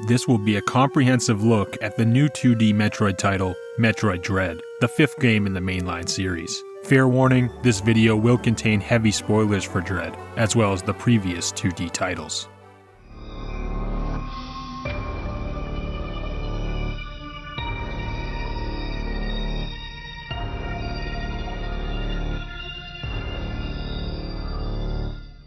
This will be a comprehensive look at the new 2D Metroid title, Metroid Dread, the 5th game in the mainline series. Fair warning, this video will contain heavy spoilers for Dread, as well as the previous 2D titles.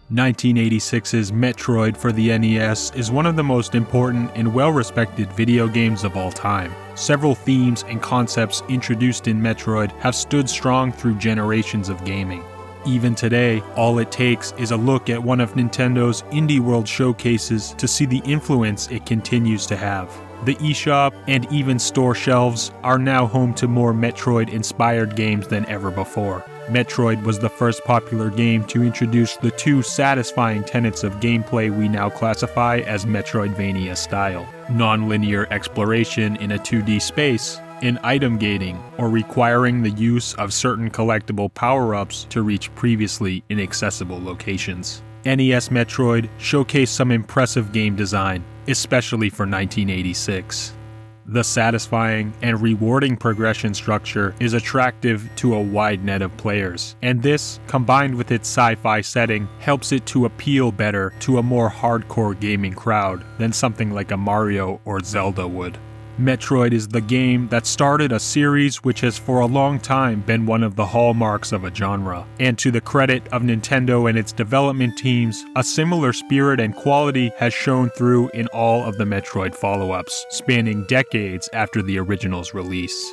(1986's Metroid for the NES is one of the most important and well-respected video games of all time. Several themes and concepts introduced in Metroid have stood strong through generations of gaming. Even today, all it takes is a look at one of Nintendo's Indie World showcases to see the influence it continues to have. The eShop and even store shelves are now home to more Metroid-inspired games than ever before. Metroid was the first popular game to introduce the two satisfying tenets of gameplay we now classify as Metroidvania style: non-linear exploration in a 2D space, and item gating, or requiring the use of certain collectible power-ups to reach previously inaccessible locations. NES Metroid showcased some impressive game design, especially for 1986. The satisfying and rewarding progression structure is attractive to a wide net of players, and this, combined with its sci-fi setting, helps it to appeal better to a more hardcore gaming crowd than something like a Mario or Zelda would. Metroid is the game that started a series which has for a long time been one of the hallmarks of a genre, and to the credit of Nintendo and its development teams, a similar spirit and quality has shown through in all of the Metroid follow-ups, spanning decades after the original's release.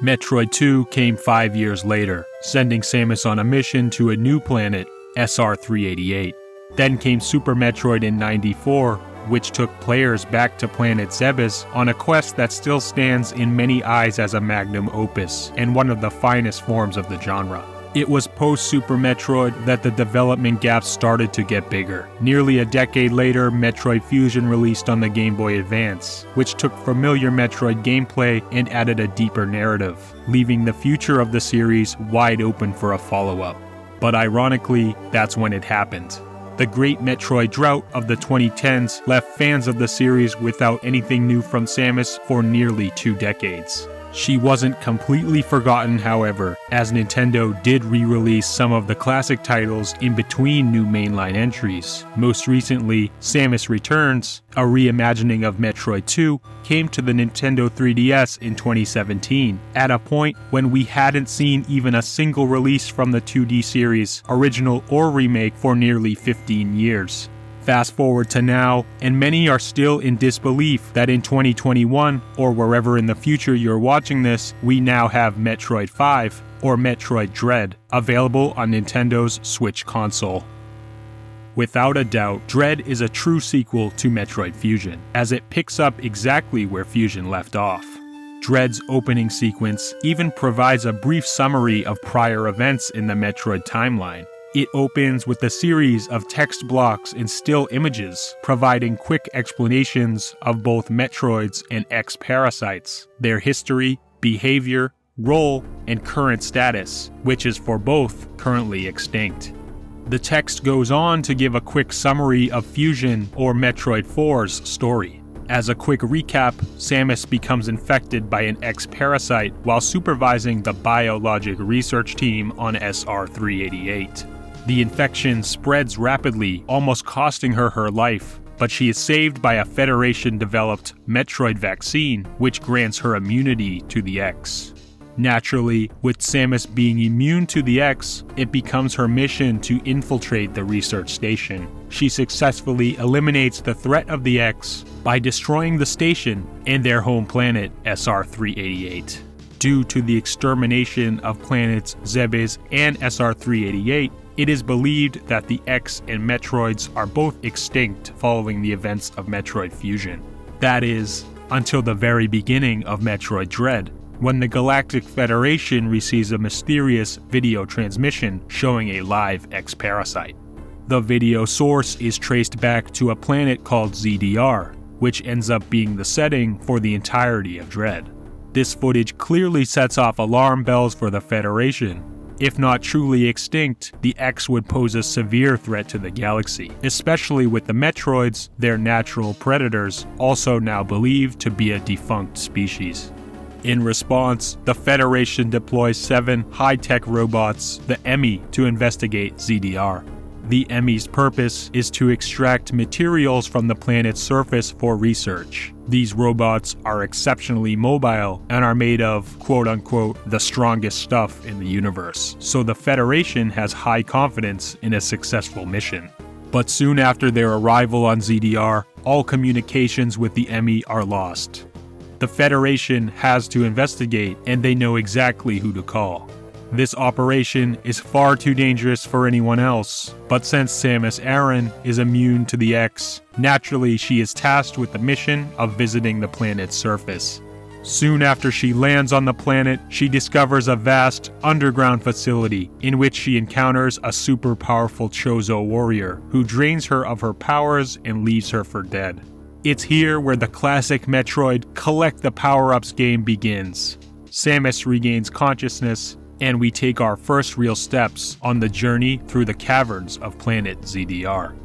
Metroid 2 came 5 years later, sending Samus on a mission to a new planet, SR-388. Then came Super Metroid in '94, which took players back to planet Zebes on a quest that still stands in many eyes as a magnum opus and one of the finest forms of the genre. It was post-Super Metroid that the development gaps started to get bigger. Nearly a decade later, Metroid Fusion released on the Game Boy Advance, which took familiar Metroid gameplay and added a deeper narrative, leaving the future of the series wide open for a follow-up. But ironically, that's when it happened. The great Metroid drought of the 2010s left fans of the series without anything new from Samus for nearly 2 decades. She wasn't completely forgotten, however, as Nintendo did re-release some of the classic titles in between new mainline entries. Most recently, Samus Returns, a reimagining of Metroid 2, came to the Nintendo 3DS in 2017, at a point when we hadn't seen even a single release from the 2D series, original or remake, for nearly 15 years. Fast forward to now, and many are still in disbelief that in 2021, or wherever in the future you're watching this, we now have Metroid 5, or Metroid Dread, available on Nintendo's Switch console. Without a doubt, Dread is a true sequel to Metroid Fusion, as it picks up exactly where Fusion left off. Dread's opening sequence even provides a brief summary of prior events in the Metroid timeline. It opens with a series of text blocks and still images, providing quick explanations of both Metroids and X-Parasites, their history, behavior, role, and current status, which is for both currently extinct. The text goes on to give a quick summary of Fusion or Metroid 4's story. As a quick recap, Samus becomes infected by an X-Parasite while supervising the biologic research team on SR-388. The infection spreads rapidly, almost costing her her life, but she is saved by a Federation-developed Metroid vaccine, which grants her immunity to the X. Naturally, with Samus being immune to the X, it becomes her mission to infiltrate the research station. She successfully eliminates the threat of the X by destroying the station and their home planet, SR-388. Due to the extermination of planets Zebes and SR-388, it is believed that the X and Metroids are both extinct following the events of Metroid Fusion. That is, until the very beginning of Metroid Dread, when the Galactic Federation receives a mysterious video transmission showing a live X-Parasite. The video source is traced back to a planet called ZDR, which ends up being the setting for the entirety of Dread. This footage clearly sets off alarm bells for the Federation. If not truly extinct, the X would pose a severe threat to the galaxy, especially with the Metroids, their natural predators, also now believed to be a defunct species. In response, the Federation deploys 7 high-tech robots, the Emmy, to investigate ZDR. The Emmy's purpose is to extract materials from the planet's surface for research. These robots are exceptionally mobile and are made of, quote-unquote, the strongest stuff in the universe, so the Federation has high confidence in a successful mission. But soon after their arrival on ZDR, all communications with the Emmy are lost. The Federation has to investigate, and they know exactly who to call. This operation is far too dangerous for anyone else, but since Samus Aran is immune to the X, naturally she is tasked with the mission of visiting the planet's surface. Soon after she lands on the planet, she discovers a vast underground facility in which she encounters a super powerful Chozo warrior who drains her of her powers and leaves her for dead. It's here where the classic Metroid Collect the Power-Ups game begins. Samus regains consciousness, and we take our first real steps on the journey through the caverns of planet ZDR.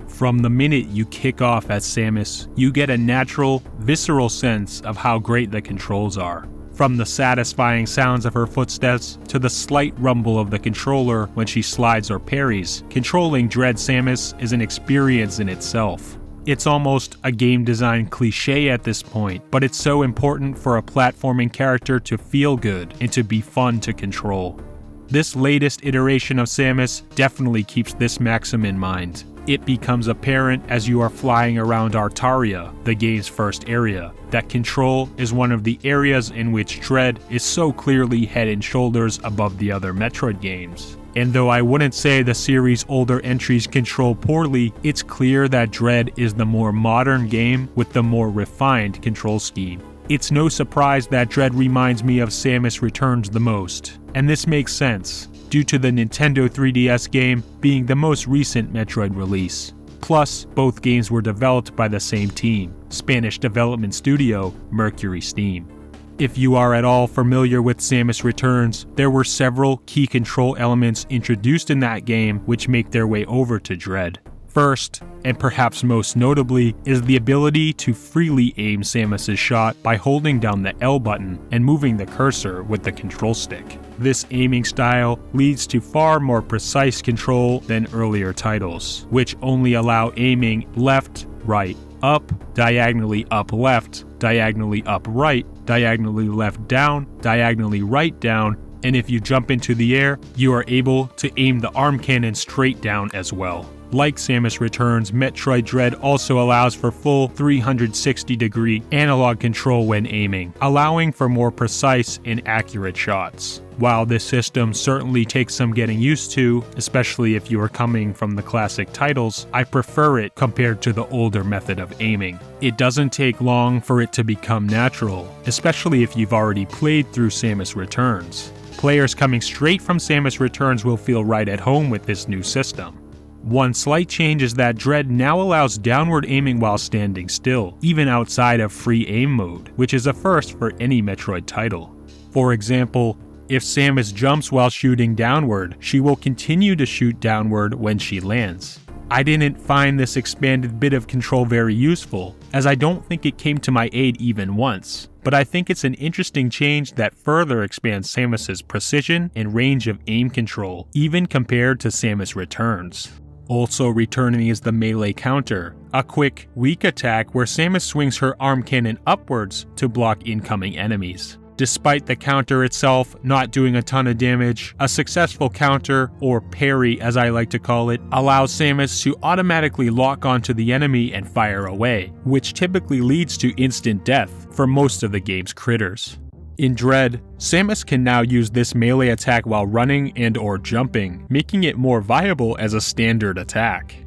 From the minute you kick off as Samus, you get a natural, visceral sense of how great the controls are. From the satisfying sounds of her footsteps to the slight rumble of the controller when she slides or parries, controlling Dread Samus is an experience in itself. It's almost a game design cliche at this point, but it's so important for a platforming character to feel good and to be fun to control. This latest iteration of Samus definitely keeps this maxim in mind. It becomes apparent as you are flying around Artaria, the game's first area, that control is one of the areas in which Dread is so clearly head and shoulders above the other Metroid games. And though I wouldn't say the series' older entries control poorly, it's clear that Dread is the more modern game with the more refined control scheme. It's no surprise that Dread reminds me of Samus Returns the most, and this makes sense, due to the Nintendo 3DS game being the most recent Metroid release. Plus, both games were developed by the same team, Spanish development studio Mercury Steam. If you are at all familiar with Samus Returns, there were several key control elements introduced in that game which make their way over to Dread. First, and perhaps most notably, is the ability to freely aim Samus's shot by holding down the L button and moving the cursor with the control stick. This aiming style leads to far more precise control than earlier titles, which only allow aiming left, right, up, diagonally up left, diagonally up right, diagonally left down, diagonally right down, and if you jump into the air, you are able to aim the arm cannon straight down as well. Like Samus Returns, Metroid Dread also allows for full 360-degree analog control when aiming, allowing for more precise and accurate shots. While this system certainly takes some getting used to, especially if you are coming from the classic titles, I prefer it compared to the older method of aiming. It doesn't take long for it to become natural, especially if you've already played through Samus Returns. Players coming straight from Samus Returns will feel right at home with this new system. One slight change is that Dread now allows downward aiming while standing still, even outside of free aim mode, which is a first for any Metroid title. For example, if Samus jumps while shooting downward, she will continue to shoot downward when she lands. I didn't find this expanded bit of control very useful, as I don't think it came to my aid even once, but I think it's an interesting change that further expands Samus's precision and range of aim control, even compared to Samus Returns. Also returning is the melee counter, a quick, weak attack where Samus swings her arm cannon upwards to block incoming enemies. Despite the counter itself not doing a ton of damage, a successful counter, or parry as I like to call it, allows Samus to automatically lock onto the enemy and fire away, which typically leads to instant death for most of the game's critters. In Dread, Samus can now use this melee attack while running and or jumping, making it more viable as a standard attack.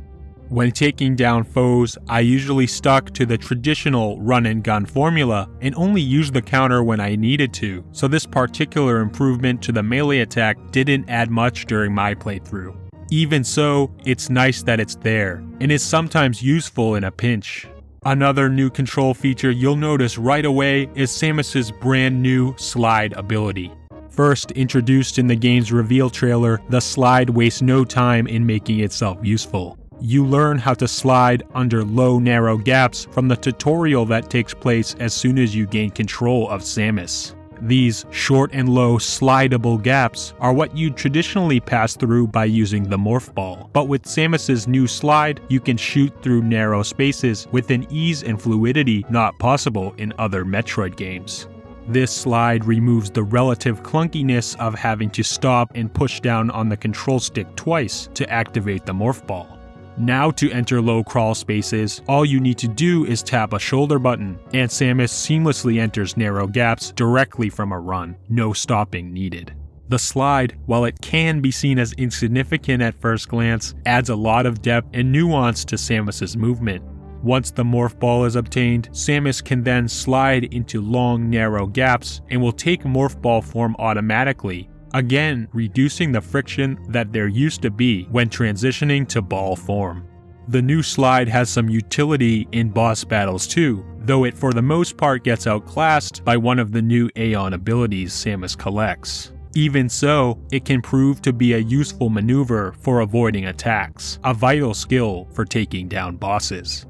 When taking down foes, I usually stuck to the traditional run and gun formula and only used the counter when I needed to, so this particular improvement to the melee attack didn't add much during my playthrough. Even so, it's nice that it's there, and is sometimes useful in a pinch. Another new control feature you'll notice right away is Samus's brand new slide ability. First introduced in the game's reveal trailer, the slide wastes no time in making itself useful. You learn how to slide under low, narrow gaps from the tutorial that takes place as soon as you gain control of Samus. These short and low slidable gaps are what you'd traditionally pass through by using the Morph Ball, but with Samus's new slide, you can shoot through narrow spaces with an ease and fluidity not possible in other Metroid games. This slide removes the relative clunkiness of having to stop and push down on the control stick twice to activate the Morph Ball. Now to enter low crawl spaces, all you need to do is tap a shoulder button, and Samus seamlessly enters narrow gaps directly from a run, no stopping needed. The slide, while it can be seen as insignificant at first glance, adds a lot of depth and nuance to Samus's movement. Once the Morph Ball is obtained, Samus can then slide into long, narrow gaps and will take Morph Ball form automatically, again reducing the friction that there used to be when transitioning to ball form. The new slide has some utility in boss battles too, though it for the most part gets outclassed by one of the new Aeon abilities Samus collects. Even so, it can prove to be a useful maneuver for avoiding attacks, a vital skill for taking down bosses.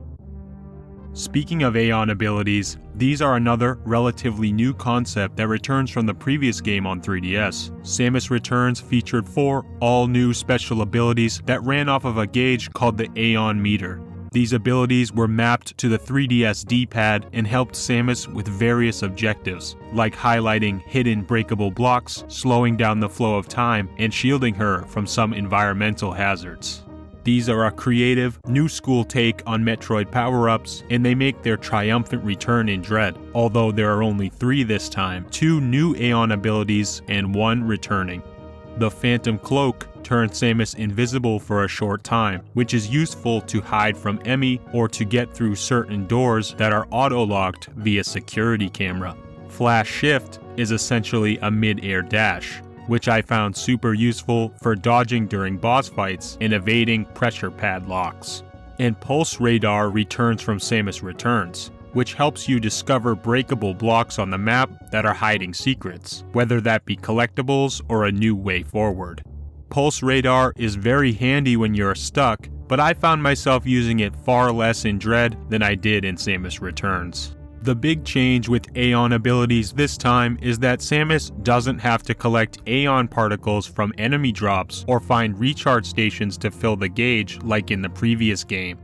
Speaking of Aeon abilities, these are another relatively new concept that returns from the previous game on 3DS. Samus Returns featured 4 all-new special abilities that ran off of a gauge called the Aeon Meter. These abilities were mapped to the 3DS D-pad and helped Samus with various objectives, like highlighting hidden breakable blocks, slowing down the flow of time, and shielding her from some environmental hazards. These are a creative, new-school take on Metroid power-ups, and they make their triumphant return in Dread, although there are only 3 this time, 2 new Aeon abilities and 1 returning. The Phantom Cloak turns Samus invisible for a short time, which is useful to hide from Emmy or to get through certain doors that are auto-locked via security camera. Flash Shift is essentially a mid-air dash, which I found super useful for dodging during boss fights and evading pressure pad locks. And Pulse Radar returns from Samus Returns, which helps you discover breakable blocks on the map that are hiding secrets, whether that be collectibles or a new way forward. Pulse Radar is very handy when you're stuck, but I found myself using it far less in Dread than I did in Samus Returns. The big change with Aeon abilities this time is that Samus doesn't have to collect Aeon particles from enemy drops or find recharge stations to fill the gauge like in the previous game.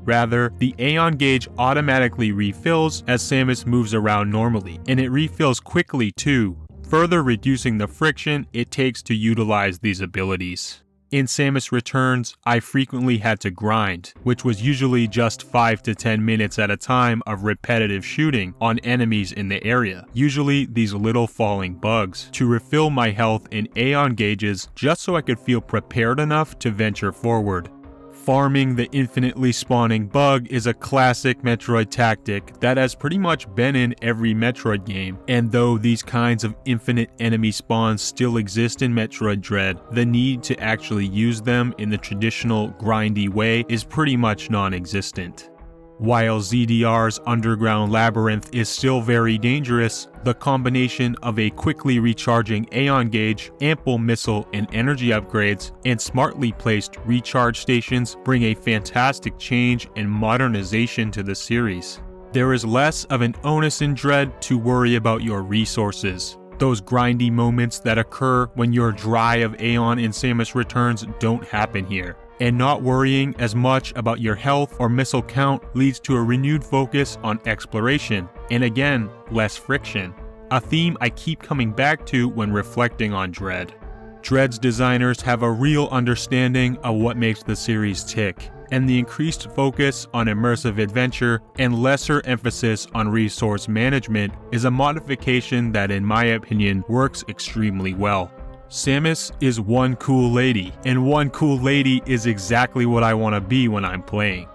Rather, the Aeon gauge automatically refills as Samus moves around normally, and it refills quickly too, further reducing the friction it takes to utilize these abilities. In Samus Returns, I frequently had to grind, which was usually just 5 to 10 minutes at a time of repetitive shooting on enemies in the area, usually these little falling bugs, to refill my health in Aeon gauges just so I could feel prepared enough to venture forward. Farming the infinitely spawning bug is a classic Metroid tactic that has pretty much been in every Metroid game, and though these kinds of infinite enemy spawns still exist in Metroid Dread, the need to actually use them in the traditional grindy way is pretty much non-existent. While ZDR's underground labyrinth is still very dangerous, the combination of a quickly recharging Aeon gauge, ample missile and energy upgrades, and smartly placed recharge stations bring a fantastic change and modernization to the series. There is less of an onus in Dread to worry about your resources. Those grindy moments that occur when you're dry of Aeon in Samus Returns don't happen here. And not worrying as much about your health or missile count leads to a renewed focus on exploration, and again, less friction. A theme I keep coming back to when reflecting on Dread. Dread's designers have a real understanding of what makes the series tick, and the increased focus on immersive adventure and lesser emphasis on resource management is a modification that in my opinion works extremely well. Samus is one cool lady, and one cool lady is exactly what I want to be when I'm playing.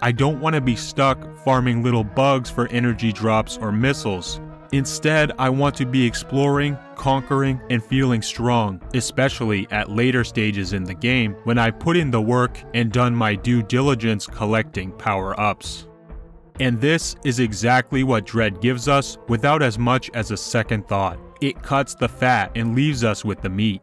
I don't want to be stuck farming little bugs for energy drops or missiles. Instead, I want to be exploring, conquering, and feeling strong, especially at later stages in the game when I've put in the work and done my due diligence collecting power-ups. And this is exactly what Dread gives us without as much as a second thought. It cuts the fat and leaves us with the meat.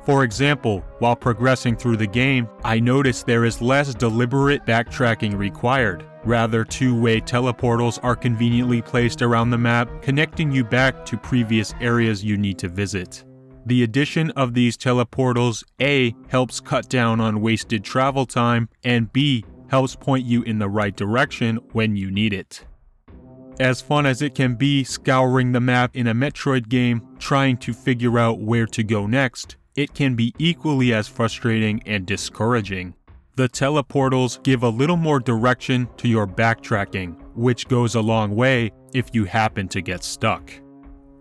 For example, while progressing through the game, I noticed there is less deliberate backtracking required. Rather, two-way teleportals are conveniently placed around the map, connecting you back to previous areas you need to visit. The addition of these teleportals A. helps cut down on wasted travel time, and B. helps point you in the right direction when you need it. As fun as it can be scouring the map in a Metroid game, trying to figure out where to go next, it can be equally as frustrating and discouraging. The teleportals give a little more direction to your backtracking, which goes a long way if you happen to get stuck.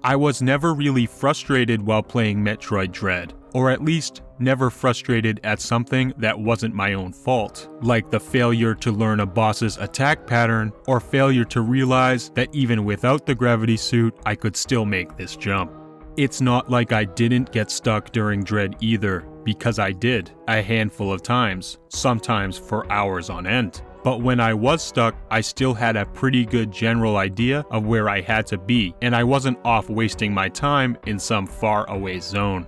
I was never really frustrated while playing Metroid Dread, or at least never frustrated at something that wasn't my own fault, like the failure to learn a boss's attack pattern, or failure to realize that even without the gravity suit, I could still make this jump. It's not like I didn't get stuck during Dread either, because I did, a handful of times, sometimes for hours on end. But when I was stuck, I still had a pretty good general idea of where I had to be, and I wasn't off wasting my time in some far away zone.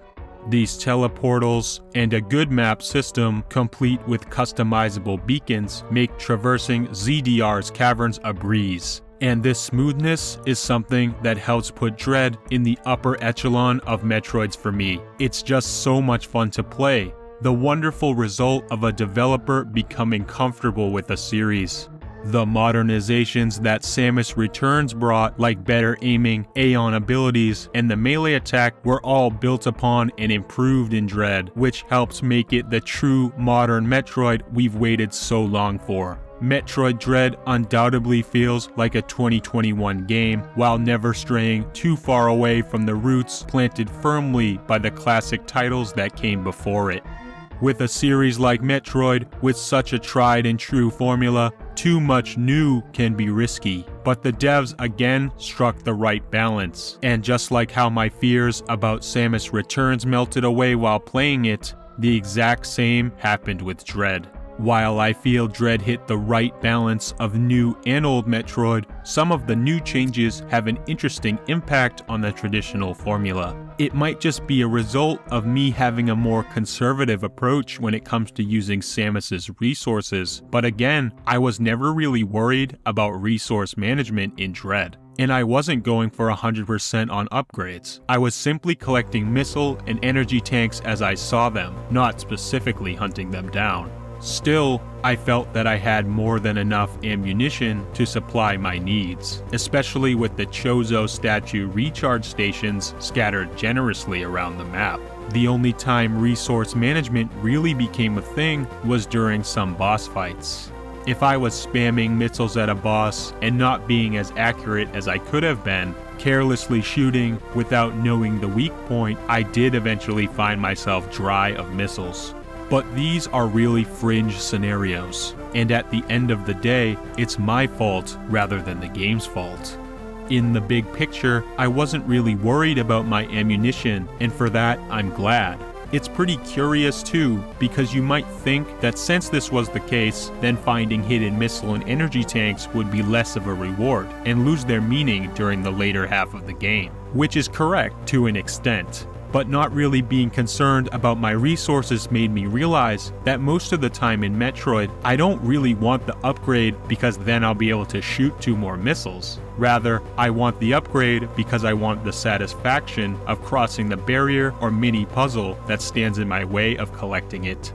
These teleportals and a good map system, complete with customizable beacons, make traversing ZDR's caverns a breeze. And this smoothness is something that helps put Dread in the upper echelon of Metroids for me. It's just so much fun to play. The wonderful result of a developer becoming comfortable with a series. The modernizations that Samus Returns brought, like better aiming, Aeon abilities, and the melee attack, were all built upon and improved in Dread, which helps make it the true modern Metroid we've waited so long for. Metroid Dread undoubtedly feels like a 2021 game, while never straying too far away from the roots planted firmly by the classic titles that came before it. With a series like Metroid, with such a tried and true formula, too much new can be risky. But the devs again struck the right balance. And just like how my fears about Samus Returns melted away while playing it, the exact same happened with Dread. While I feel Dread hit the right balance of new and old Metroid, some of the new changes have an interesting impact on the traditional formula. It might just be a result of me having a more conservative approach when it comes to using Samus's resources, but again, I was never really worried about resource management in Dread. And I wasn't going for 100% on upgrades. I was simply collecting missile and energy tanks as I saw them, not specifically hunting them down. Still, I felt that I had more than enough ammunition to supply my needs, especially with the Chozo statue recharge stations scattered generously around the map. The only time resource management really became a thing was during some boss fights. If I was spamming missiles at a boss and not being as accurate as I could have been, carelessly shooting without knowing the weak point, I did eventually find myself dry of missiles. But these are really fringe scenarios, and at the end of the day, it's my fault rather than the game's fault. In the big picture, I wasn't really worried about my ammunition, and for that, I'm glad. It's pretty curious too, because you might think that since this was the case, then finding hidden missile and energy tanks would be less of a reward, and lose their meaning during the later half of the game. Which is correct to an extent. But not really being concerned about my resources made me realize that most of the time in Metroid, I don't really want the upgrade because then I'll be able to shoot 2 more missiles. Rather, I want the upgrade because I want the satisfaction of crossing the barrier or mini puzzle that stands in my way of collecting it.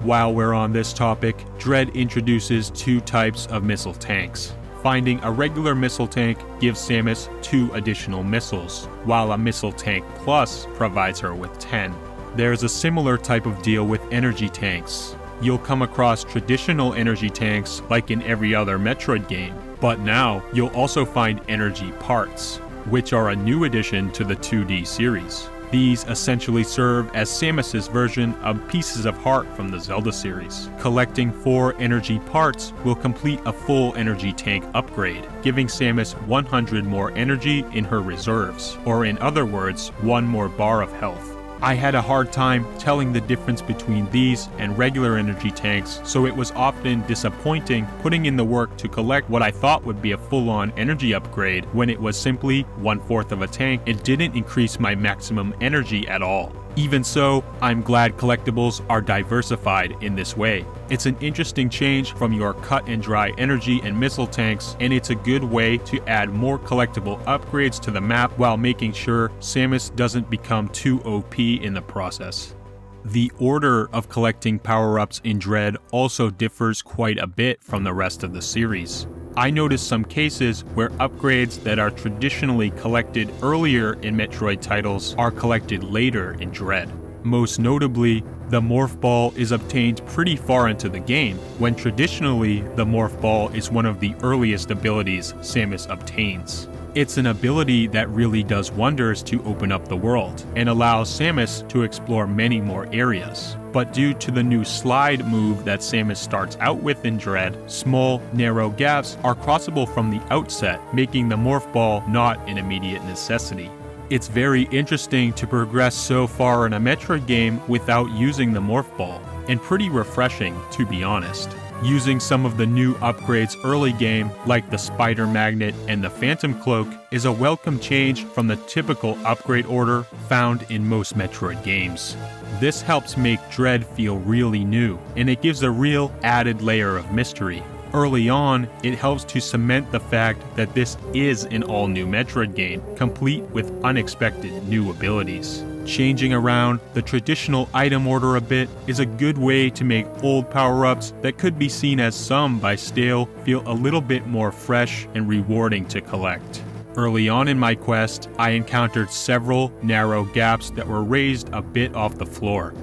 While we're on this topic, Dread introduces 2 types of missile tanks. Finding a regular missile tank gives Samus 2 additional missiles, while a missile tank plus provides her with 10. There's a similar type of deal with energy tanks. You'll come across traditional energy tanks like in every other Metroid game, but now you'll also find energy parts, which are a new addition to the 2D series. These essentially serve as Samus's version of pieces of heart from the Zelda series. Collecting 4 energy parts will complete a full energy tank upgrade, giving Samus 100 more energy in her reserves, or in other words, 1 more bar of health. I had a hard time telling the difference between these and regular energy tanks, so it was often disappointing putting in the work to collect what I thought would be a full-on energy upgrade when it was simply 1/4 of a tank and didn't increase my maximum energy at all. Even so, I'm glad collectibles are diversified in this way. It's an interesting change from your cut-and-dry energy and missile tanks, and it's a good way to add more collectible upgrades to the map while making sure Samus doesn't become too OP in the process. The order of collecting power-ups in Dread also differs quite a bit from the rest of the series. I noticed some cases where upgrades that are traditionally collected earlier in Metroid titles are collected later in Dread. Most notably, the Morph Ball is obtained pretty far into the game, when traditionally the Morph Ball is one of the earliest abilities Samus obtains. It's an ability that really does wonders to open up the world, and allows Samus to explore many more areas. But due to the new slide move that Samus starts out with in Dread, small, narrow gaps are crossable from the outset, making the Morph Ball not an immediate necessity. It's very interesting to progress so far in a Metroid game without using the Morph Ball, and pretty refreshing, to be honest. Using some of the new upgrades early game, like the Spider Magnet and the Phantom Cloak, is a welcome change from the typical upgrade order found in most Metroid games. This helps make Dread feel really new, and it gives a real added layer of mystery. Early on, it helps to cement the fact that this is an all-new Metroid game, complete with unexpected new abilities. Changing around the traditional item order a bit is a good way to make old power-ups that could be seen as some by stale feel a little bit more fresh and rewarding to collect. Early on in my quest, I encountered several narrow gaps that were raised a bit off the floor.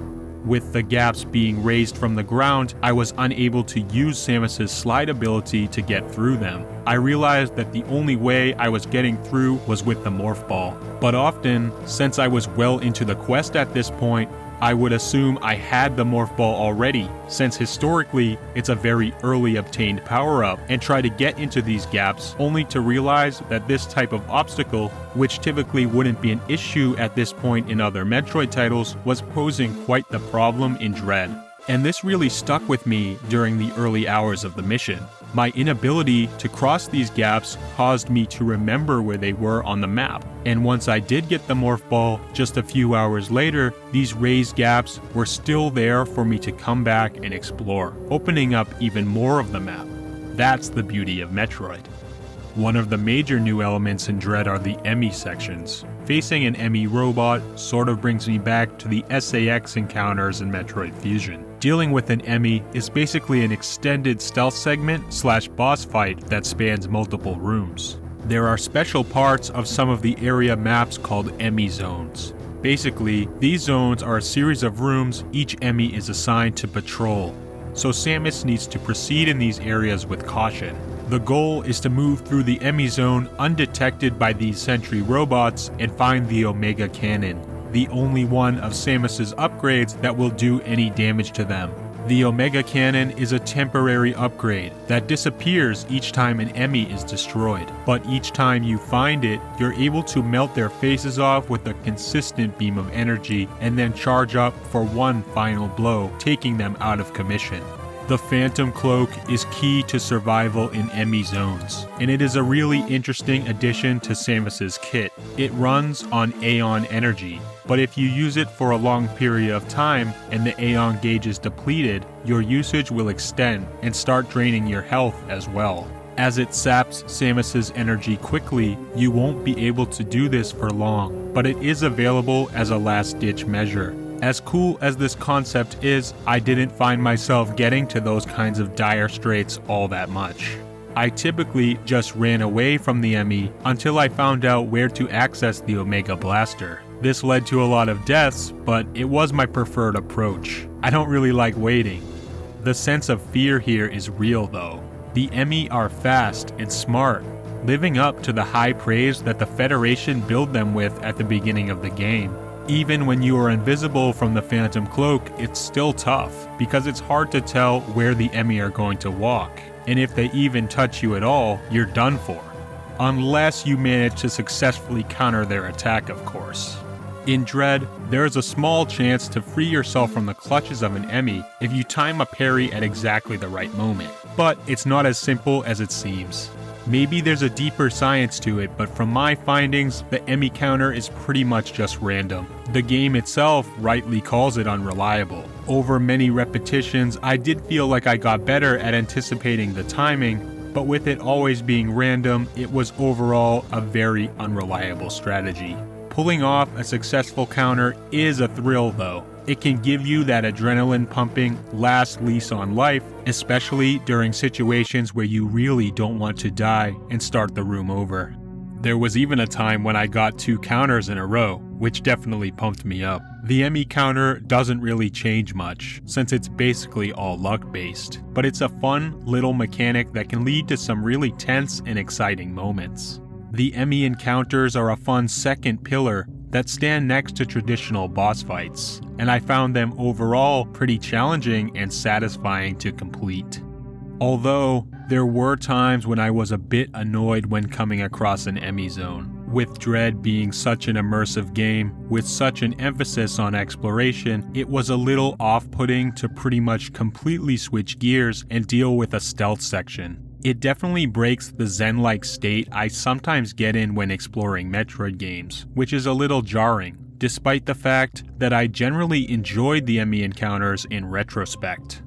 With the gaps being raised from the ground, I was unable to use Samus's slide ability to get through them. I realized that the only way I was getting through was with the Morph Ball. But often, since I was well into the quest at this point, I would assume I had the Morph Ball already, since historically, it's a very early obtained power-up, and try to get into these gaps only to realize that this type of obstacle, which typically wouldn't be an issue at this point in other Metroid titles, was posing quite the problem in Dread. And this really stuck with me during the early hours of the mission. My inability to cross these gaps caused me to remember where they were on the map, and once I did get the Morph Ball just a few hours later, these raised gaps were still there for me to come back and explore, opening up even more of the map. That's the beauty of Metroid. One of the major new elements in Dread are the Emmy sections. Facing an Emmy robot sort of brings me back to the SAX encounters in Metroid Fusion. Dealing with an Emmy is basically an extended stealth segment / boss fight that spans multiple rooms. There are special parts of some of the area maps called Emmy Zones. Basically, these zones are a series of rooms each Emmy is assigned to patrol, so Samus needs to proceed in these areas with caution. The goal is to move through the Emmy Zone undetected by these sentry robots and find the Omega Cannon, the only one of Samus's upgrades that will do any damage to them. The Omega Cannon is a temporary upgrade that disappears each time an Emmy is destroyed, but each time you find it, you're able to melt their faces off with a consistent beam of energy and then charge up for one final blow, taking them out of commission. The Phantom Cloak is key to survival in Emmy Zones, and it is a really interesting addition to Samus's kit. It runs on Aeon energy, but if you use it for a long period of time and the Aeon gauge is depleted, your usage will extend and start draining your health as well. As it saps Samus's energy quickly, you won't be able to do this for long, but it is available as a last-ditch measure. As cool as this concept is, I didn't find myself getting to those kinds of dire straits all that much. I typically just ran away from the Emmy until I found out where to access the Omega Blaster. This led to a lot of deaths, but it was my preferred approach. I don't really like waiting. The sense of fear here is real though. The Emmy are fast and smart, living up to the high praise that the Federation billed them with at the beginning of the game. Even when you are invisible from the Phantom Cloak, it's still tough, because it's hard to tell where the Emmy are going to walk, and if they even touch you at all, you're done for. Unless you manage to successfully counter their attack, of course. In Dread, there is a small chance to free yourself from the clutches of an Emmy if you time a parry at exactly the right moment. But it's not as simple as it seems. Maybe there's a deeper science to it, but from my findings, the Emmy counter is pretty much just random. The game itself rightly calls it unreliable. Over many repetitions, I did feel like I got better at anticipating the timing, but with it always being random, it was overall a very unreliable strategy. Pulling off a successful counter is a thrill though. It can give you that adrenaline pumping last lease on life, especially during situations where you really don't want to die and start the room over. There was even a time when I got 2 counters in a row, which definitely pumped me up. The Emmy counter doesn't really change much, since it's basically all luck based, but it's a fun little mechanic that can lead to some really tense and exciting moments. The Emmy encounters are a fun second pillar that stand next to traditional boss fights, and I found them overall pretty challenging and satisfying to complete. Although, there were times when I was a bit annoyed when coming across an Emmy zone. With Dread being such an immersive game, with such an emphasis on exploration, it was a little off-putting to pretty much completely switch gears and deal with a stealth section. It definitely breaks the zen-like state I sometimes get in when exploring Metroid games, which is a little jarring, despite the fact that I generally enjoyed the Emmy encounters in retrospect.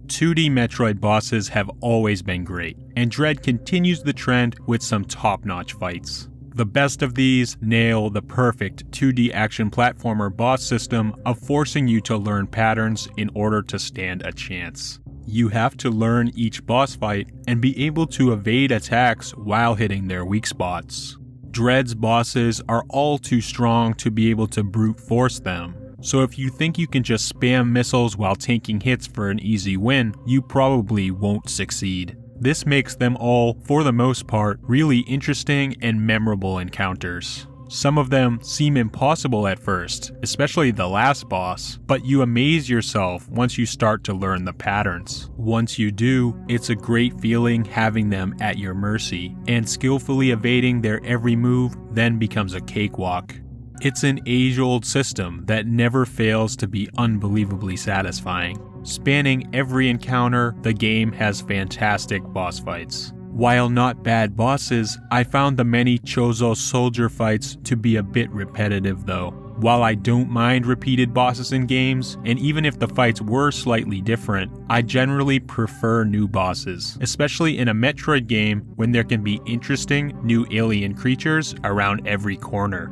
2D Metroid bosses have always been great, and Dread continues the trend with some top-notch fights. The best of these nail the perfect 2D action platformer boss system of forcing you to learn patterns in order to stand a chance. You have to learn each boss fight and be able to evade attacks while hitting their weak spots. Dread's bosses are all too strong to be able to brute force them, so if you think you can just spam missiles while taking hits for an easy win, you probably won't succeed. This makes them all, for the most part, really interesting and memorable encounters. Some of them seem impossible at first, especially the last boss, but you amaze yourself once you start to learn the patterns. Once you do, it's a great feeling having them at your mercy, and skillfully evading their every move then becomes a cakewalk. It's an age-old system that never fails to be unbelievably satisfying. Spanning every encounter, the game has fantastic boss fights. While not bad bosses, I found the many Chozo soldier fights to be a bit repetitive though. While I don't mind repeated bosses in games, and even if the fights were slightly different, I generally prefer new bosses, especially in a Metroid game when there can be interesting new alien creatures around every corner.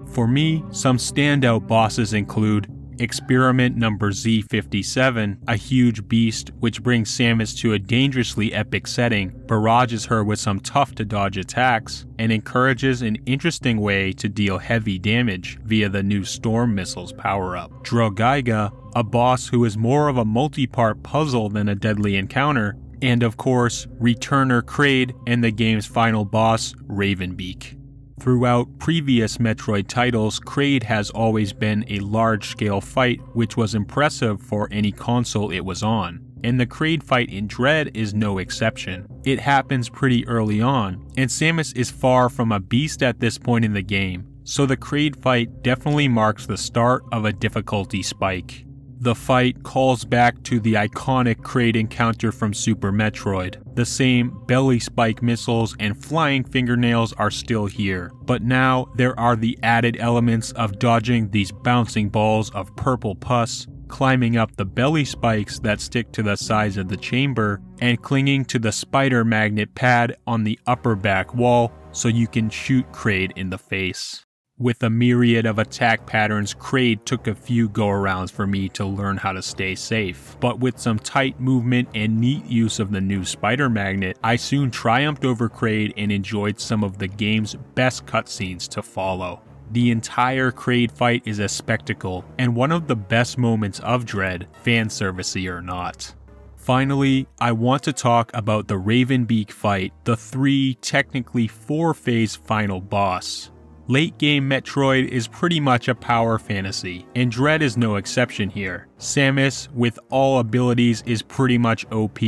For me, some standout bosses include Experiment number Z57, a huge beast which brings Samus to a dangerously epic setting, barrages her with some tough to dodge attacks, and encourages an interesting way to deal heavy damage via the new Storm Missiles power-up. Drogaiga, a boss who is more of a multi-part puzzle than a deadly encounter, and of course, Returner Kraid and the game's final boss, Ravenbeak. Throughout previous Metroid titles, Kraid has always been a large-scale fight which was impressive for any console it was on, and the Kraid fight in Dread is no exception. It happens pretty early on, and Samus is far from a beast at this point in the game, so the Kraid fight definitely marks the start of a difficulty spike. The fight calls back to the iconic Kraid encounter from Super Metroid. The same belly spike missiles and flying fingernails are still here, but now there are the added elements of dodging these bouncing balls of purple pus, climbing up the belly spikes that stick to the sides of the chamber, and clinging to the spider magnet pad on the upper back wall so you can shoot Kraid in the face. With a myriad of attack patterns, Kraid took a few go-arounds for me to learn how to stay safe, but with some tight movement and neat use of the new spider magnet, I soon triumphed over Kraid and enjoyed some of the game's best cutscenes to follow. The entire Kraid fight is a spectacle, and one of the best moments of Dread, fanservice-y or not. Finally, I want to talk about the Ravenbeak fight, the 3, technically 4-phase final boss. Late-game Metroid is pretty much a power fantasy, and Dread is no exception here. Samus, with all abilities, is pretty much OP,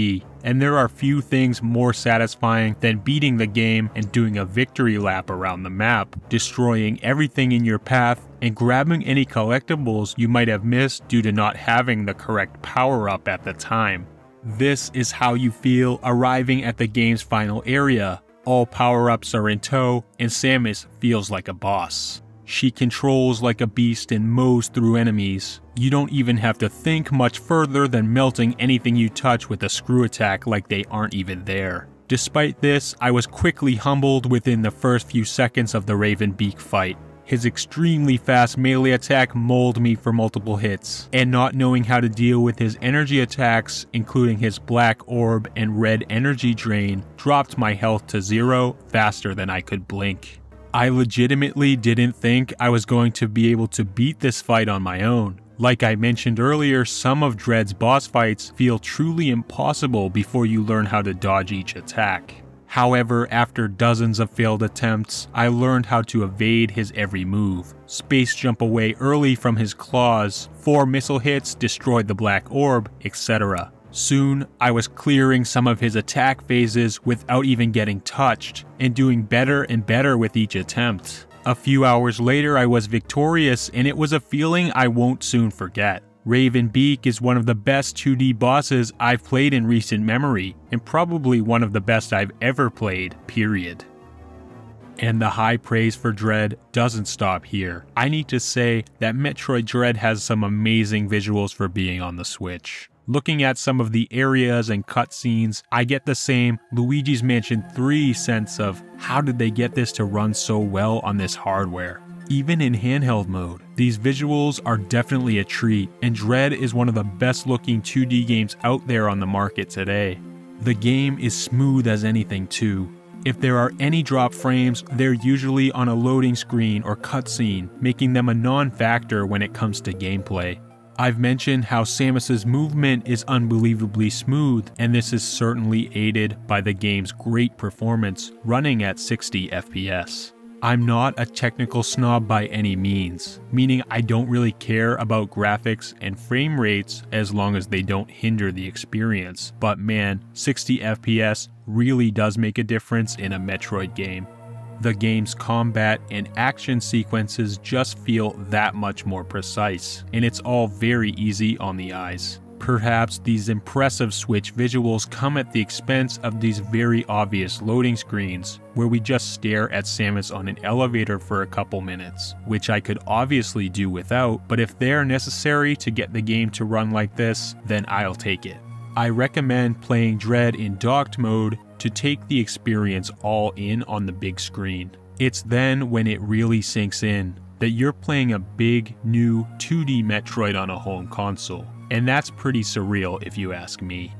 and there are few things more satisfying than beating the game and doing a victory lap around the map, destroying everything in your path, and grabbing any collectibles you might have missed due to not having the correct power-up at the time. This is how you feel arriving at the game's final area. All power-ups are in tow, and Samus feels like a boss. She controls like a beast and mows through enemies. You don't even have to think much further than melting anything you touch with a screw attack like they aren't even there. Despite this, I was quickly humbled within the first few seconds of the Raven Beak fight. His extremely fast melee attack mauled me for multiple hits, and not knowing how to deal with his energy attacks, including his black orb and red energy drain, dropped my health to 0 faster than I could blink. I legitimately didn't think I was going to be able to beat this fight on my own. Like I mentioned earlier, some of Dread's boss fights feel truly impossible before you learn how to dodge each attack. However, after dozens of failed attempts, I learned how to evade his every move, space jump away early from his claws, 4 missile hits destroyed the black orb, etc. Soon, I was clearing some of his attack phases without even getting touched, and doing better and better with each attempt. A few hours later, I was victorious, and it was a feeling I won't soon forget. Raven Beak is one of the best 2D bosses I've played in recent memory, and probably one of the best I've ever played, period. And the high praise for Dread doesn't stop here. I need to say that Metroid Dread has some amazing visuals for being on the Switch. Looking at some of the areas and cutscenes, I get the same Luigi's Mansion 3 sense of how did they get this to run so well on this hardware. Even in handheld mode, these visuals are definitely a treat, and Dread is one of the best looking 2D games out there on the market today. The game is smooth as anything too. If there are any drop frames, they're usually on a loading screen or cutscene, making them a non-factor when it comes to gameplay. I've mentioned how Samus's movement is unbelievably smooth, and this is certainly aided by the game's great performance running at 60 FPS. I'm not a technical snob by any means, meaning I don't really care about graphics and frame rates as long as they don't hinder the experience, but man, 60 FPS really does make a difference in a Metroid game. The game's combat and action sequences just feel that much more precise, and it's all very easy on the eyes. Perhaps these impressive Switch visuals come at the expense of these very obvious loading screens, where we just stare at Samus on an elevator for a couple minutes, which I could obviously do without, but if they're necessary to get the game to run like this, then I'll take it. I recommend playing Dread in docked mode to take the experience all in on the big screen. It's then when it really sinks in that you're playing a big, new 2D Metroid on a home console. And that's pretty surreal if you ask me.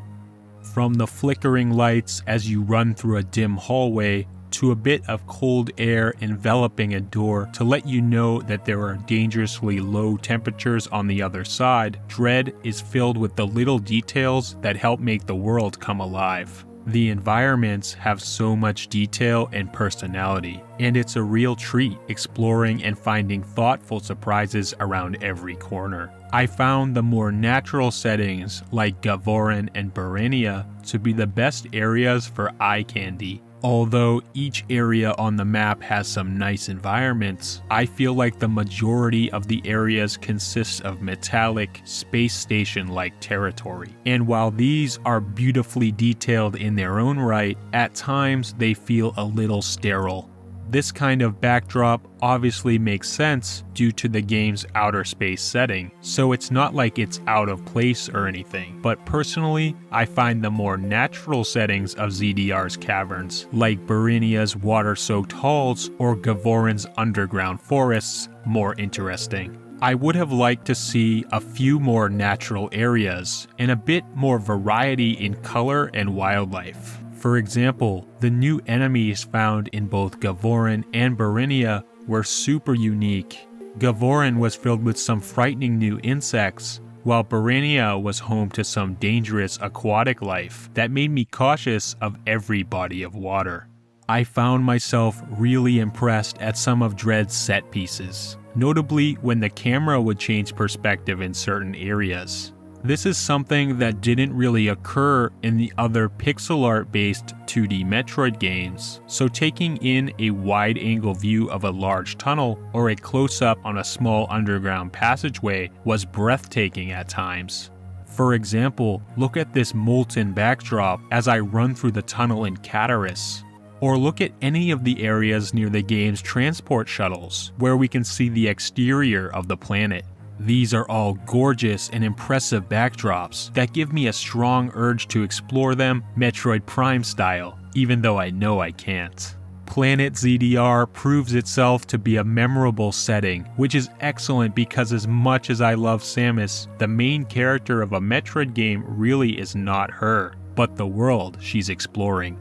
From the flickering lights as you run through a dim hallway, to a bit of cold air enveloping a door to let you know that there are dangerously low temperatures on the other side, Dread is filled with the little details that help make the world come alive. The environments have so much detail and personality, and it's a real treat exploring and finding thoughtful surprises around every corner. I found the more natural settings like Gavoren and Barenia to be the best areas for eye candy. Although each area on the map has some nice environments, I feel like the majority of the areas consist of metallic, space station-like territory. And while these are beautifully detailed in their own right, at times they feel a little sterile. This kind of backdrop obviously makes sense due to the game's outer space setting, so it's not like it's out of place or anything. But personally, I find the more natural settings of ZDR's caverns, like Barenia's water-soaked halls or Gavoren's underground forests, more interesting. I would have liked to see a few more natural areas and a bit more variety in color and wildlife. For example, the new enemies found in both Gavoren and Barenia were super unique. Gavoren was filled with some frightening new insects, while Barenia was home to some dangerous aquatic life that made me cautious of every body of water. I found myself really impressed at some of Dread's set pieces, notably when the camera would change perspective in certain areas. This is something that didn't really occur in the other pixel art based 2D Metroid games, so taking in a wide angle view of a large tunnel or a close up on a small underground passageway was breathtaking at times. For example, look at this molten backdrop as I run through the tunnel in Cataris. Or look at any of the areas near the game's transport shuttles, where we can see the exterior of the planet. These are all gorgeous and impressive backdrops that give me a strong urge to explore them Metroid Prime style, even though I know I can't. Planet ZDR proves itself to be a memorable setting, which is excellent because as much as I love Samus, the main character of a Metroid game really is not her, but the world she's exploring.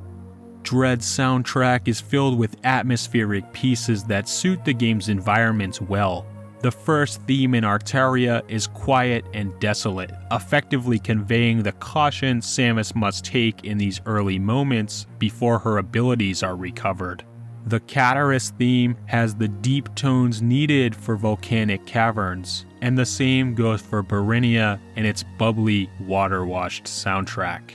Dread's soundtrack is filled with atmospheric pieces that suit the game's environments well. The first theme in Artaria is quiet and desolate, effectively conveying the caution Samus must take in these early moments before her abilities are recovered. The Cataris theme has the deep tones needed for volcanic caverns, and the same goes for Barinia and its bubbly, water-washed soundtrack.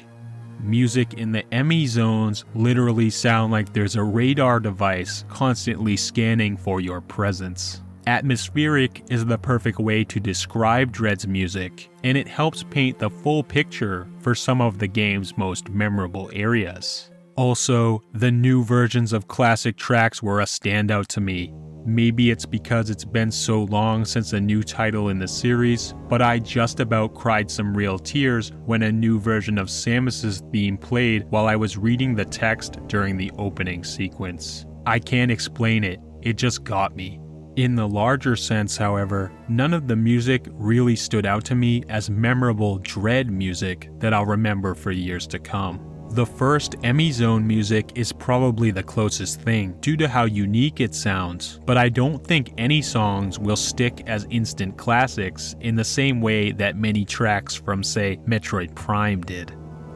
Music in the Emmy Zones literally sound like there's a radar device constantly scanning for your presence. Atmospheric is the perfect way to describe Dread's music, and it helps paint the full picture for some of the game's most memorable areas. Also, the new versions of classic tracks were a standout to me. Maybe it's because it's been so long since a new title in the series, but I just about cried some real tears when a new version of Samus's theme played while I was reading the text during the opening sequence. I can't explain it, it just got me. In the larger sense, however, none of the music really stood out to me as memorable Dread music that I'll remember for years to come. The first Emmy Zone music is probably the closest thing due to how unique it sounds, but I don't think any songs will stick as instant classics in the same way that many tracks from, say, Metroid Prime did.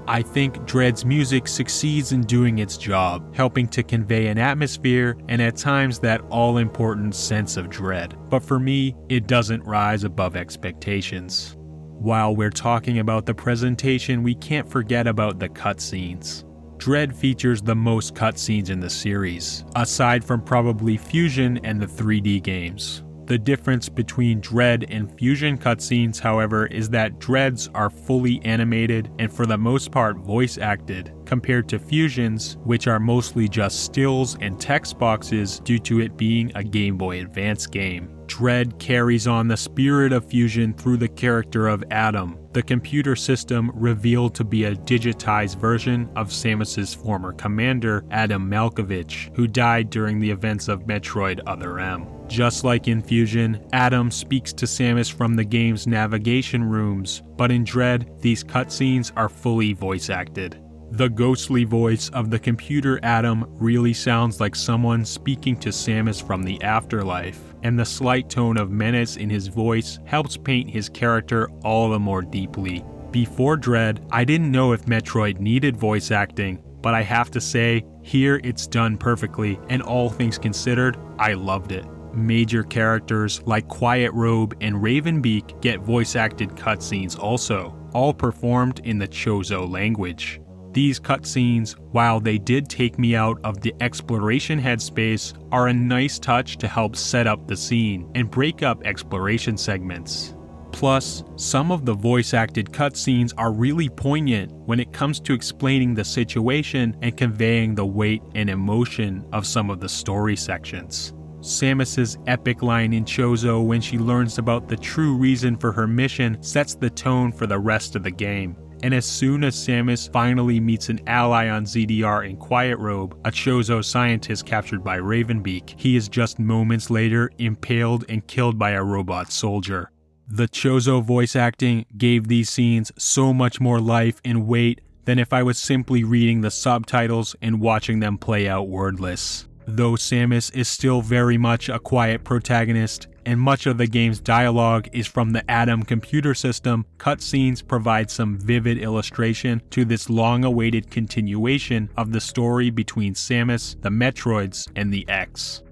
I think Dread's music succeeds in doing its job, helping to convey an atmosphere and at times that all-important sense of dread. But for me, it doesn't rise above expectations. While we're talking about the presentation, we can't forget about the cutscenes. Dread features the most cutscenes in the series, aside from probably Fusion and the 3D games. The difference between Dread and Fusion cutscenes, however, is that Dread's are fully animated and for the most part voice acted, compared to Fusion's, which are mostly just stills and text boxes due to it being a Game Boy Advance game. Dread carries on the spirit of Fusion through the character of Adam, the computer system revealed to be a digitized version of Samus's former commander, Adam Malkovich, who died during the events of Metroid Other M. Just like in Fusion, Adam speaks to Samus from the game's navigation rooms, but in Dread, these cutscenes are fully voice acted. The ghostly voice of the computer Adam really sounds like someone speaking to Samus from the afterlife, and the slight tone of menace in his voice helps paint his character all the more deeply. Before Dread, I didn't know if Metroid needed voice acting, but I have to say, here it's done perfectly, and all things considered, I loved it. Major characters like Quiet Robe and Ravenbeak get voice-acted cutscenes also, all performed in the Chozo language. These cutscenes, while they did take me out of the exploration headspace, are a nice touch to help set up the scene and break up exploration segments. Plus, some of the voice-acted cutscenes are really poignant when it comes to explaining the situation and conveying the weight and emotion of some of the story sections. Samus's epic line in Chozo when she learns about the true reason for her mission sets the tone for the rest of the game. And as soon as Samus finally meets an ally on ZDR in Quiet Robe, a Chozo scientist captured by Ravenbeak, he is just moments later impaled and killed by a robot soldier. The Chozo voice acting gave these scenes so much more life and weight than if I was simply reading the subtitles and watching them play out wordless. Though Samus is still very much a quiet protagonist, and much of the game's dialogue is from the Adam computer system, cutscenes provide some vivid illustration to this long-awaited continuation of the story between Samus, the Metroids, and the X.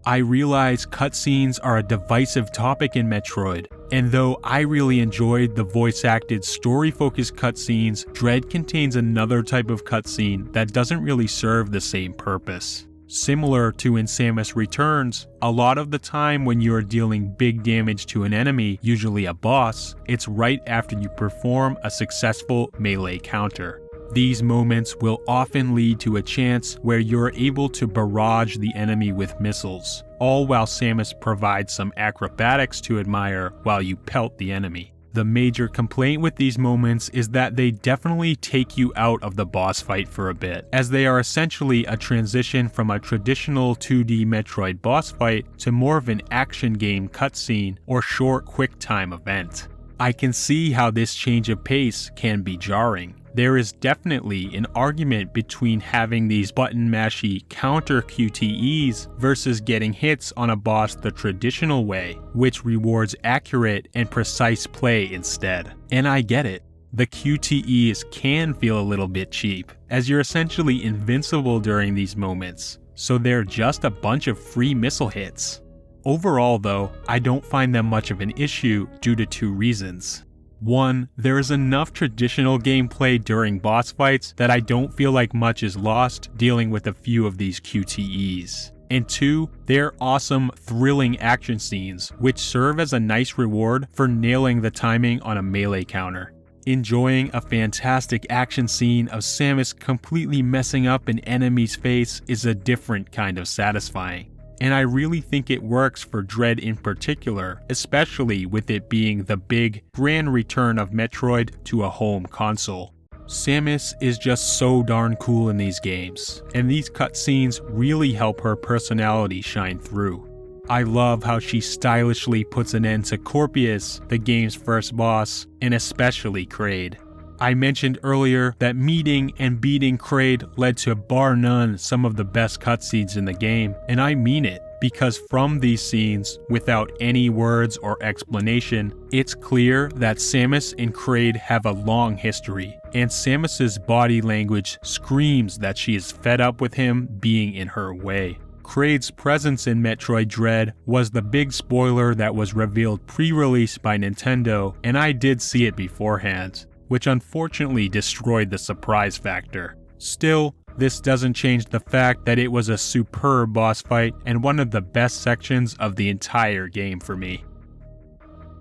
I realize cutscenes are a divisive topic in Metroid. And though I really enjoyed the voice-acted, story-focused cutscenes, Dread contains another type of cutscene that doesn't really serve the same purpose. Similar to in Samus Returns, a lot of the time when you are dealing big damage to an enemy, usually a boss, it's right after you perform a successful melee counter. These moments will often lead to a chance where you're able to barrage the enemy with missiles, all while Samus provides some acrobatics to admire while you pelt the enemy. The major complaint with these moments is that they definitely take you out of the boss fight for a bit, as they are essentially a transition from a traditional 2D Metroid boss fight to more of an action game cutscene or short quick-time event. I can see how this change of pace can be jarring. There is definitely an argument between having these button-mashy counter QTEs versus getting hits on a boss the traditional way, which rewards accurate and precise play instead. And I get it. The QTEs can feel a little bit cheap, as you're essentially invincible during these moments, so they're just a bunch of free missile hits. Overall though, I don't find them much of an issue due to two reasons. One, there is enough traditional gameplay during boss fights that I don't feel like much is lost dealing with a few of these QTEs. And two, they're awesome, thrilling action scenes, which serve as a nice reward for nailing the timing on a melee counter. Enjoying a fantastic action scene of Samus completely messing up an enemy's face is a different kind of satisfying. And I really think it works for Dread in particular, especially with it being the big, grand return of Metroid to a home console. Samus is just so darn cool in these games, and these cutscenes really help her personality shine through. I love how she stylishly puts an end to Corpius, the game's first boss, and especially Kraid. I mentioned earlier that meeting and beating Kraid led to bar none some of the best cutscenes in the game, and I mean it, because from these scenes, without any words or explanation, it's clear that Samus and Kraid have a long history, and Samus's body language screams that she is fed up with him being in her way. Kraid's presence in Metroid Dread was the big spoiler that was revealed pre-release by Nintendo, and I did see it beforehand, which unfortunately destroyed the surprise factor. Still, this doesn't change the fact that it was a superb boss fight and one of the best sections of the entire game for me.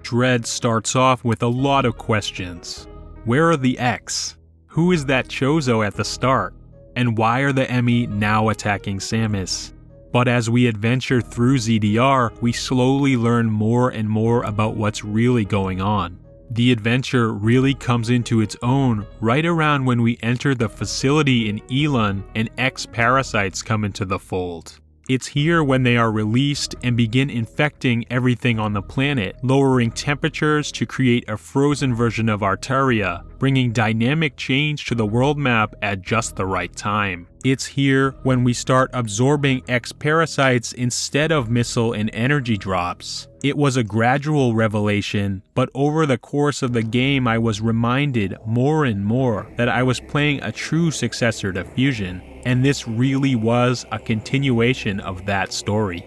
Dread starts off with a lot of questions. Where are the X? Who is that Chozo at the start? And why are the Emmy now attacking Samus? But as we adventure through ZDR, we slowly learn more and more about what's really going on. The adventure really comes into its own right around when we enter the facility in Elon and X-parasites come into the fold. It's here when they are released and begin infecting everything on the planet, lowering temperatures to create a frozen version of Artaria, bringing dynamic change to the world map at just the right time. It's here when we start absorbing X-parasites instead of missile and energy drops. It was a gradual revelation, but over the course of the game I was reminded more and more that I was playing a true successor to Fusion, and this really was a continuation of that story.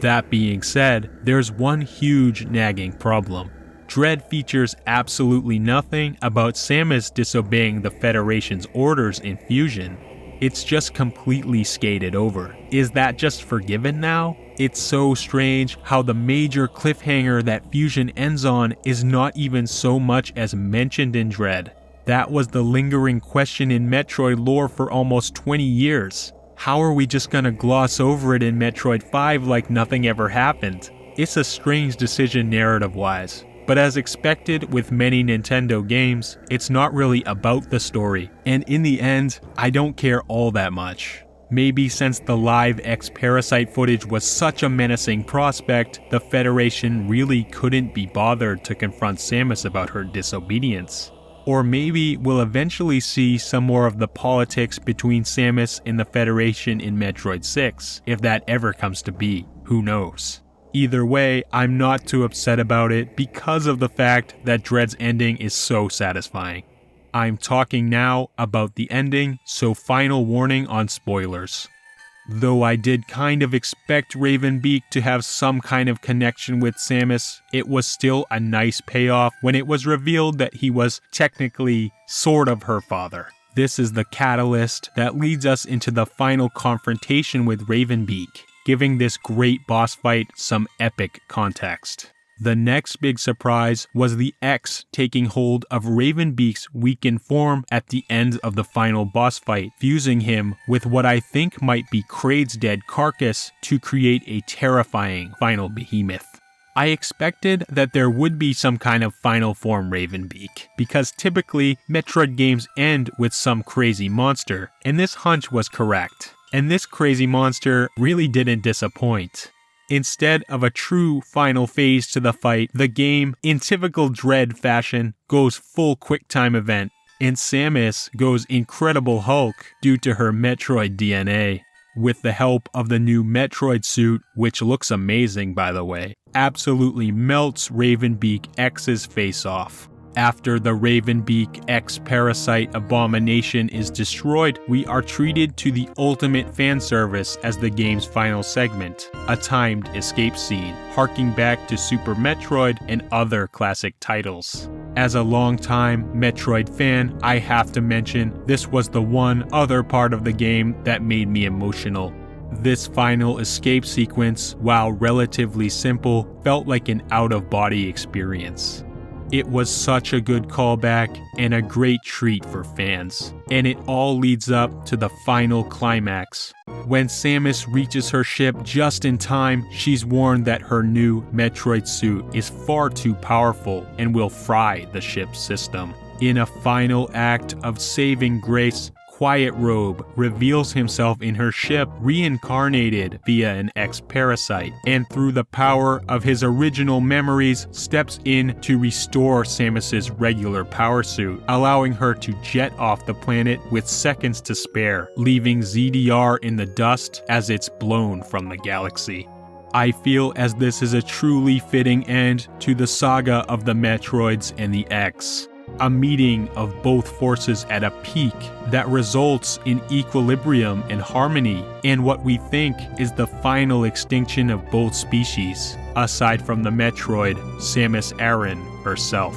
That being said, there's one huge nagging problem. Dread features absolutely nothing about Samus disobeying the Federation's orders in Fusion. It's just completely skated over. Is that just forgiven now? It's so strange how the major cliffhanger that Fusion ends on is not even so much as mentioned in Dread. That was the lingering question in Metroid lore for almost 20 years. How are we just gonna gloss over it in Metroid 5 like nothing ever happened? It's a strange decision narrative-wise. But as expected with many Nintendo games, it's not really about the story, and in the end, I don't care all that much. Maybe since the live X-Parasite footage was such a menacing prospect, the Federation really couldn't be bothered to confront Samus about her disobedience. Or maybe we'll eventually see some more of the politics between Samus and the Federation in Metroid 6, if that ever comes to be, who knows. Either way, I'm not too upset about it because of the fact that Dread's ending is so satisfying. I'm talking now about the ending, so final warning on spoilers. Though I did kind of expect Ravenbeak to have some kind of connection with Samus, it was still a nice payoff when it was revealed that he was technically sort of her father. This is the catalyst that leads us into the final confrontation with Ravenbeak, giving this great boss fight some epic context. The next big surprise was the X taking hold of Ravenbeak's weakened form at the end of the final boss fight, fusing him with what I think might be Kraid's dead carcass to create a terrifying final behemoth. I expected that there would be some kind of final form Ravenbeak, because typically Metroid games end with some crazy monster, and this hunch was correct. And this crazy monster really didn't disappoint. Instead of a true final phase to the fight, the game, in typical Dread fashion, goes full QuickTime event, and Samus goes Incredible Hulk due to her Metroid DNA. With the help of the new Metroid suit, which looks amazing by the way, absolutely melts Ravenbeak X's face off. After the Ravenbeak X parasite abomination is destroyed, we are treated to the ultimate fan service as the game's final segment, a timed escape scene, harking back to Super Metroid and other classic titles. As a longtime Metroid fan, I have to mention this was the one other part of the game that made me emotional. This final escape sequence, while relatively simple, felt like an out-of-body experience. It was such a good callback and a great treat for fans, and it all leads up to the final climax. When Samus reaches her ship just in time, she's warned that her new Metroid suit is far too powerful and will fry the ship's system. In a final act of saving grace, Quiet Robe reveals himself in her ship, reincarnated via an X-parasite, and through the power of his original memories, steps in to restore Samus's regular power suit, allowing her to jet off the planet with seconds to spare, leaving ZDR in the dust as it's blown from the galaxy. I feel as this is a truly fitting end to the saga of the Metroids and the X. A meeting of both forces at a peak that results in equilibrium and harmony, and what we think is the final extinction of both species, aside from the Metroid, Samus Aran herself.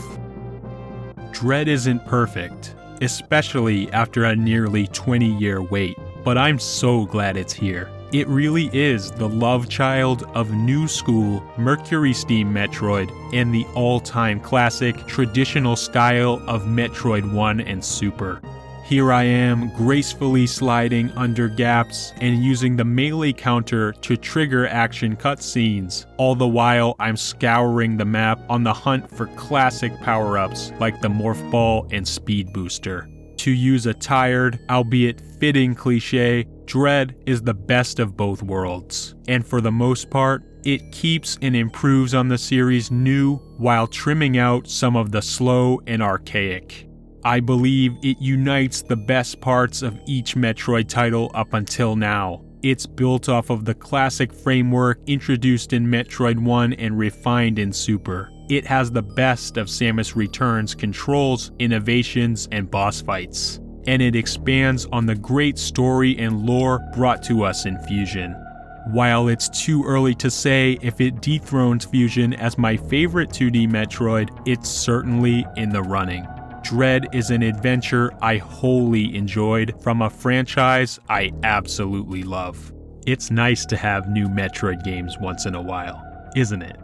Dread isn't perfect, especially after a nearly 20-year wait, but I'm so glad it's here. It really is the love child of new school Mercury Steam Metroid and the all-time classic traditional style of Metroid 1 and Super. Here I am gracefully sliding under gaps and using the melee counter to trigger action cutscenes. All the while I'm scouring the map on the hunt for classic power-ups like the Morph Ball and Speed Booster. To use a tired, albeit fitting cliche, Dread is the best of both worlds, and for the most part, it keeps and improves on the series new while trimming out some of the slow and archaic. I believe it unites the best parts of each Metroid title up until now. It's built off of the classic framework introduced in Metroid 1 and refined in Super. It has the best of Samus Returns controls, innovations, and boss fights. And it expands on the great story and lore brought to us in Fusion. While it's too early to say if it dethrones Fusion as my favorite 2D Metroid, it's certainly in the running. Dread is an adventure I wholly enjoyed from a franchise I absolutely love. It's nice to have new Metroid games once in a while, isn't it?